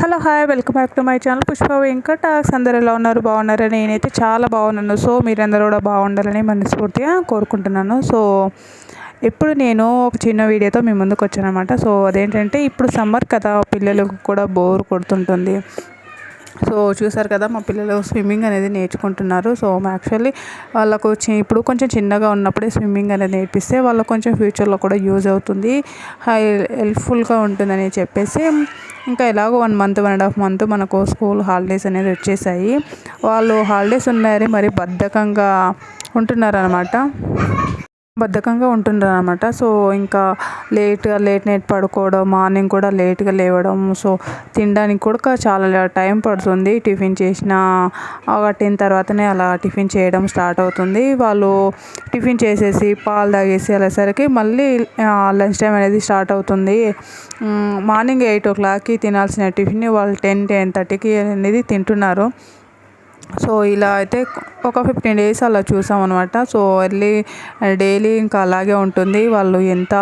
Hello hi welcome back to my channel Pushpa Venkat talks. అందరు ఎలా ఉన్నారు? బాగున్నారని నేనైతే చాలా బాగున్నాను. సో మీరందరూ కూడా బాగుండాలని మనస్ఫూర్తిగా కోరుకుంటున్నాను. సో ఇప్పుడు నేను ఒక చిన్న వీడియోతో మీ ముందుకు వచ్చాను అనమాట. సో అదేంటంటే ఇప్పుడు సమ్మర్ కదా, పిల్లలకు కూడా బోర్ కొడుతుంటుంది. సో చూసారు కదా, మా పిల్లలు స్విమ్మింగ్ అనేది నేర్చుకుంటున్నారు. సో యాక్చువల్లీ వాళ్ళకు ఇప్పుడు కొంచెం చిన్నగా ఉన్నప్పుడే స్విమ్మింగ్ అనేది నేర్పిస్తే వాళ్ళకు కొంచెం ఫ్యూచర్లో కూడా యూజ్ అవుతుంది, హెల్ప్ఫుల్గా ఉంటుందని చెప్పేసి ఇంకా ఎలాగో 1 మంత్ 1.5 మంత్ మనకు స్కూల్ హాలిడేస్ అనేది వచ్చేసాయి. వాళ్ళు హాలిడేస్ ఉన్నాయని మరి బద్ధకంగా ఉంటున్నారనమాట. సో ఇంకా లేట్ నైట్ పడుకోవడం, మార్నింగ్ కూడా లేట్గా లేవడం. సో తినడానికి కూడా చాలా టైం పడుతుంది. టిఫిన్ చేసిన ఒక 10 తర్వాతనే అలా టిఫిన్ చేయడం స్టార్ట్ అవుతుంది. వాళ్ళు టిఫిన్ చేసేసి పాలు తాగేసి వెళ్ళేసరికి మళ్ళీ లంచ్ టైం అనేది స్టార్ట్ అవుతుంది. మార్నింగ్ 8 o'clockకి తినాల్సిన టిఫిన్ వాళ్ళు 10-10:30కి అనేది తింటున్నారు. సో ఇలా అయితే ఒక 15 days అలా చూసామన్నమాట. సో డైలీ ఇంకా అలాగే ఉంటుంది. వాళ్ళు ఎంత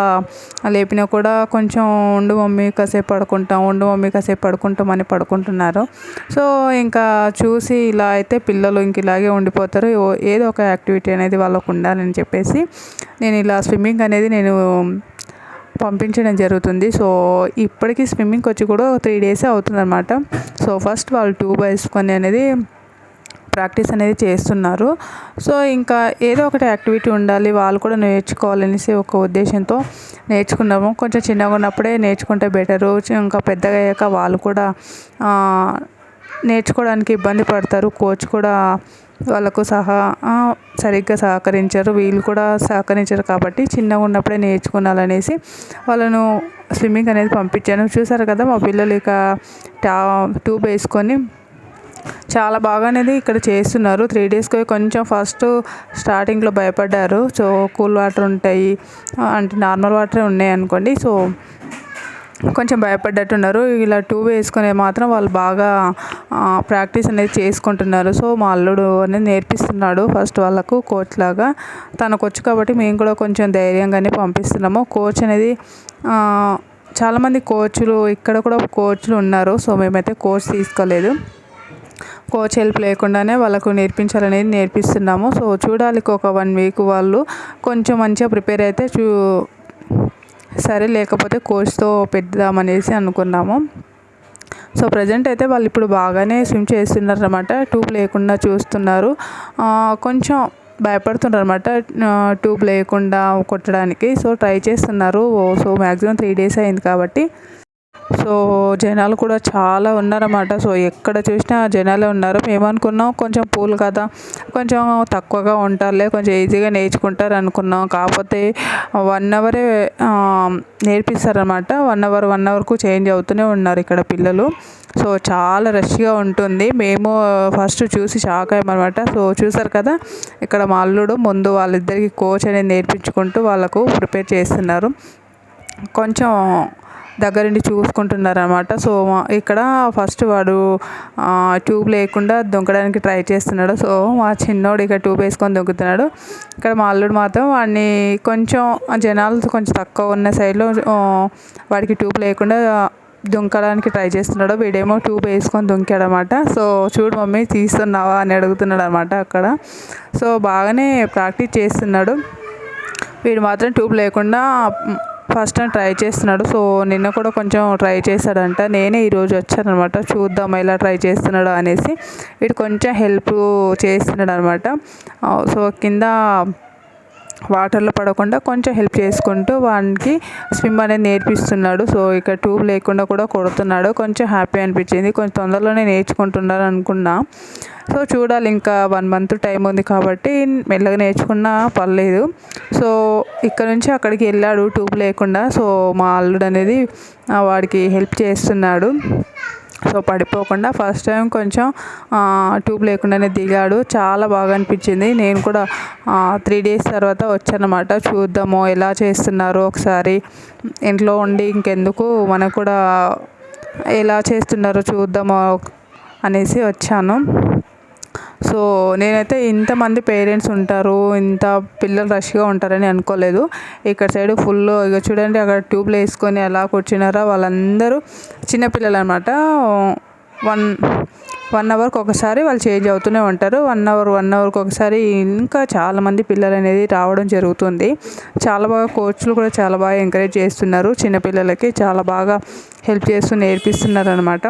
లేపినా కూడా కొంచెం ఉండు మమ్మీ కాసేపు పడుకుంటాం అని పడుకుంటున్నారు. సో ఇంకా చూసి ఇలా అయితే పిల్లలు ఇంక ఇలాగే ఉండిపోతారు. ఏదో ఒక యాక్టివిటీ అనేది వాళ్ళకు ఉండాలని చెప్పేసి నేను ఇలా స్విమ్మింగ్ అనేది పంపించడం జరుగుతుంది. సో ఇప్పటికీ స్విమ్మింగ్కి వచ్చి కూడా 3 days అవుతుందన్నమాట. సో ఫస్ట్ వాళ్ళు ట్యూబ్ వేసుకొని అనేది ప్రాక్టీస్ అనేది చేస్తున్నారు. సో ఇంకా ఏదో ఒకటి యాక్టివిటీ ఉండాలి, వాళ్ళు కూడా నేర్చుకోవాలనేసి ఒక ఉద్దేశంతో నేర్చుకున్నాము. కొంచెం చిన్నగా ఉన్నప్పుడే నేర్చుకుంటే బెటరు. ఇంకా పెద్దగా అయ్యాక వాళ్ళు కూడా నేర్చుకోవడానికి ఇబ్బంది పడతారు. కోచ్ కూడా వాళ్ళకు సరిగ్గా సహకరించరు, వీళ్ళు కూడా సహకరించరు. కాబట్టి చిన్నగా ఉన్నప్పుడే నేర్చుకోవాలనేసి వాళ్ళను స్విమ్మింగ్ అనేది పంపించాను. చూసారు కదా, మా పిల్లలు ఇక ట్యూబ్ వేసుకొని చాలా బాగా అనేది ఇక్కడ చేస్తున్నారు. 3 daysకి కొంచెం ఫస్ట్ స్టార్టింగ్లో భయపడ్డారు. సో కూల్ వాటర్ ఉంటాయి అంటే నార్మల్ వాటరే ఉన్నాయి అనుకోండి. సో కొంచెం భయపడ్డట్టున్నారు. ఇలా ట్యూబ్ వేసుకునే మాత్రం వాళ్ళు బాగా ప్రాక్టీస్ అనేది చేసుకుంటున్నారు. సో మా అల్లుడు అనేది నేర్పిస్తున్నాడు ఫస్ట్ వాళ్ళకు కోచ్ లాగా. తనకు వచ్చు కాబట్టి మేము కూడా కొంచెం ధైర్యంగానే పంపిస్తున్నాము. కోచ్ అనేది చాలామంది కోచ్లు ఇక్కడ కూడా కోచ్లు ఉన్నారు. సో మేమైతే కోచ్ తీసుకోలేదు, కోచ్ హెల్ప్ లేకుండానే వాళ్ళకు నేర్పించాలనేది నేర్పిస్తున్నాము. సో చూడాలి, ఒక 1 week వాళ్ళు కొంచెం మంచిగా ప్రిపేర్ అయితే సరే, లేకపోతే కోచ్తో పెడదామనేసి అనుకున్నాము. సో ప్రజెంట్ అయితే వాళ్ళు ఇప్పుడు బాగానే స్విమ్ చేస్తున్నారు అన్నమాట. ట్యూబ్ లేకుండా చూస్తున్నారు. కొంచెం భయపడుతున్నారు అన్నమాట ట్యూబ్ లేకుండా కొట్టడానికి. సో ట్రై చేస్తున్నారు. సో మ్యాక్సిమం 3 days అయింది కాబట్టి. సో జనాలు కూడా చాలా ఉన్నారన్నమాట. సో ఎక్కడ చూసినా జనాలే ఉన్నారు. మేము అనుకున్నాం కొంచెం పూల్ కదా, కొంచెం తక్కువగా ఉంటారులే, కొంచెం ఈజీగా నేర్చుకుంటారు అనుకున్నాం. కాకపోతే 1 hour నేర్పిస్తారనమాట. 1 hourకు చేంజ్ అవుతూనే ఉన్నారు ఇక్కడ పిల్లలు. సో చాలా రష్గా ఉంటుంది. మేము ఫస్ట్ చూసి షాక్ అయ్యామన్నమాట. సో చూసారు కదా, ఇక్కడ మా అల్లుడు ముందు వాళ్ళిద్దరికి కోచ్ అనేది నేర్పించుకుంటూ వాళ్ళకు ప్రిపేర్ చేస్తున్నారు. కొంచెం దగ్గరుండి చూసుకుంటున్నారు అనమాట. సో ఇక్కడ ఫస్ట్ వాడు ట్యూబ్ లేకుండా దొంగడానికి ట్రై చేస్తున్నాడు. సో మా చిన్నోడు ఇక ట్యూబ్ వేసుకొని దొంగతున్నాడు. ఇక్కడ మా అల్లుడు మాత్రం వాడిని కొంచెం జనాలు కొంచెం తక్కువ ఉన్న సైడ్లో వాడికి ట్యూబ్ లేకుండా దుంకడానికి ట్రై చేస్తున్నాడు. వీడేమో ట్యూబ్ వేసుకొని దుంకాడనమాట. సో చూడు మమ్మీ తీస్తున్నావా అని అడుగుతున్నాడు అనమాట అక్కడ. సో బాగానే ప్రాక్టీస్ చేస్తున్నాడు. వీడు మాత్రం ట్యూబ్ లేకుండా ఫస్ట్ టైం ట్రై చేస్తున్నాడు. సో నిన్న కూడా కొంచెం ట్రై చేశాడంట. నేనే ఈరోజు వచ్చానమాట, చూద్దాం ఎలా ట్రై చేస్తున్నాడు అనేసి. వీడు కొంచెం హెల్ప్ చేస్తున్నాడు అనమాట. సో కింద వాటర్లో పడకుండా కొంచెం హెల్ప్ చేసుకుంటూ వానికి స్విమ్ అనేది నేర్పిస్తున్నాడు. సో ఇక ట్యూబ్ లేకుండా కూడా కొడుతున్నాడు. కొంచెం హ్యాపీ అనిపించింది. కొంచెం తొందరలోనే నేర్చుకుంటున్నారు అనుకున్నా. సో చూడాలి, ఇంకా 1 month టైం ఉంది కాబట్టి మెల్లగా నేర్చుకున్నా పర్లేదు. సో ఇక్కడ నుంచి అక్కడికి వెళ్ళాడు ట్యూబ్ లేకుండా. సో మా అల్లుడు అనేది వాడికి హెల్ప్ చేస్తున్నాడు. సో పడిపోకుండా ఫస్ట్ టైం కొంచెం ట్యూబ్ లేకుండానే దిగాడు. చాలా బాగా అనిపించింది. నేను కూడా 3 days తర్వాత వచ్చానమాట. చూద్దాము ఎలా చేస్తున్నారో ఒకసారి, ఇంట్లో ఉండి ఇంకెందుకు, మనకు కూడా ఎలా చేస్తున్నారో చూద్దాము అనేసి వచ్చాను. సో నేనైతే ఇంతమంది పేరెంట్స్ ఉంటారు, ఇంత పిల్లలు రష్గా ఉంటారని అనుకోలేదు. ఇక్కడ సైడ్ ఫుల్ ఇక చూడండి, అక్కడ ట్యూబ్లో వేసుకొని ఎలా కూర్చున్నారో వాళ్ళందరూ చిన్నపిల్లలు అనమాట. 1 అవర్కి ఒకసారి వాళ్ళు చేంజ్ అవుతూనే ఉంటారు. 1 అవర్కి ఒకసారి ఇంకా చాలామంది పిల్లలు అనేది రావడం జరుగుతుంది. చాలా బాగా కోచ్లు కూడా చాలా బాగా ఎంకరేజ్ చేస్తున్నారు. చిన్నపిల్లలకి చాలా బాగా హెల్ప్ చేస్తూ నేర్పిస్తున్నారు అనమాట.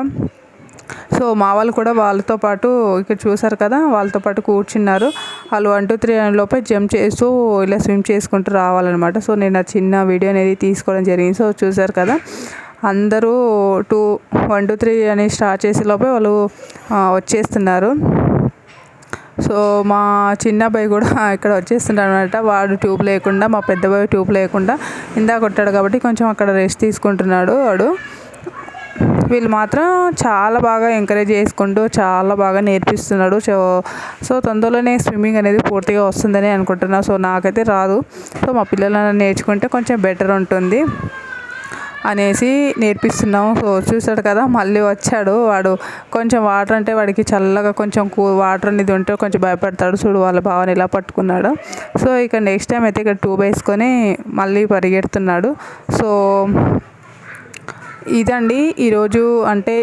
సో మా వాళ్ళు కూడా వాళ్ళతో పాటు ఇక్కడ చూసారు కదా, వాళ్ళతో పాటు కూర్చున్నారు. వాళ్ళు 1 2 3 అనే లోపే జంప్ చేస్తూ ఇలా స్విమ్ చేసుకుంటూ రావాలన్నమాట. సో నేను ఆ చిన్న వీడియో అనేది తీసుకోవడం జరిగింది. సో చూసారు కదా, అందరూ 1 2 3 అని స్టార్ట్ చేసే లోపే వాళ్ళు వచ్చేస్తున్నారు. సో మా చిన్న అబ్బాయి కూడా ఇక్కడ వచ్చేస్తున్నాడు అనమాట. వాడు ట్యూబ్ లేకుండా, మా పెద్ద అబ్బాయి ట్యూబ్ లేకుండా ఇందాక కొట్టాడు కాబట్టి కొంచెం అక్కడ రెస్ట్ తీసుకుంటున్నాడు వాడు. వీళ్ళు మాత్రం చాలా బాగా ఎంకరేజ్ చేసుకుంటూ చాలా బాగా నేర్పిస్తున్నాడు. సో తొందరలోనే స్విమ్మింగ్ అనేది పూర్తిగా వస్తుందని అనుకుంటున్నాను. సో నాకైతే రాదు. సో మా పిల్లలను నేర్చుకుంటే కొంచెం బెటర్ ఉంటుంది అనేసి నేర్పిస్తున్నాము. సో చూసాడు కదా, మళ్ళీ వచ్చాడు. వాడు కొంచెం వాటర్ అంటే వాడికి చల్లగా కొంచెం వాటర్ అనేది ఉంటే కొంచెం భయపడతాడు. చూడు వాళ్ళ భావన ఇలా పట్టుకున్నాడు. సో ఇక నెక్స్ట్ టైం అయితే ఇక్కడ ట్యూబ్ వేసుకొని మళ్ళీ పరిగెడుతున్నాడు. సో ఇదండి ఈరోజు అంటే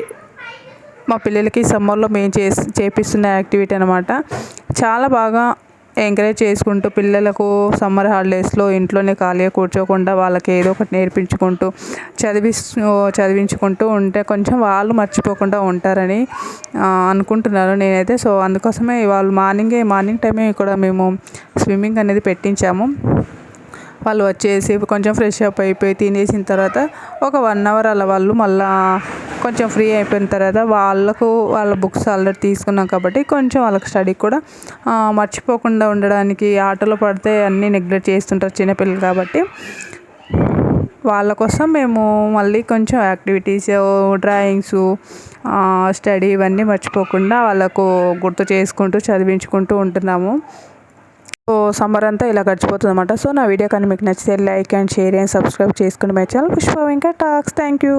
మా పిల్లలకి సమ్మర్లో మేము చేపిస్తున్న యాక్టివిటీ అనమాట. చాలా బాగా ఎంకరేజ్ చేసుకుంటూ పిల్లలకు సమ్మర్ హాలిడేస్లో ఇంట్లోనే ఖాళీగా కూర్చోకుండా వాళ్ళకి ఏదో ఒకటి నేర్పించుకుంటూ చదివించుకుంటూ ఉంటే కొంచెం వాళ్ళు మర్చిపోకుండా ఉంటారని అనుకుంటున్నాను నేనైతే. సో అందుకోసమే వాళ్ళు మార్నింగ్ టైమే ఇక్కడ మేము స్విమ్మింగ్ అనేది పెట్టించాము. వాళ్ళు వచ్చేసి కొంచెం ఫ్రెష్ అప్ అయిపోయి తినేసిన తర్వాత ఒక 1 అవర్ అలా వాళ్ళు మళ్ళీ కొంచెం ఫ్రీ అయిపోయిన తర్వాత వాళ్ళ బుక్స్ ఆల్రెడీ తీసుకున్నాం కాబట్టి కొంచెం వాళ్ళకి స్టడీ కూడా మర్చిపోకుండా ఉండడానికి, ఆటలో పడితే అన్నీ నెగ్లెక్ట్ చేస్తుంటారు చిన్నపిల్లలు కాబట్టి వాళ్ళ కోసం మేము మళ్ళీ కొంచెం యాక్టివిటీస్, డ్రాయింగ్స్, స్టడీ ఇవన్నీ మర్చిపోకుండా వాళ్ళకు గుర్తు చేసుకుంటూ చదివించుకుంటూ ఉంటున్నాము. సో సమ్మర్ అంతా ఇలా గడిచిపోతుంది అనమాట. సో నా వీడియో కానీ మీకు నచ్చితే like and share and subscribe చేసుకోండి my channel Pushpa Venkat talks. Thank you.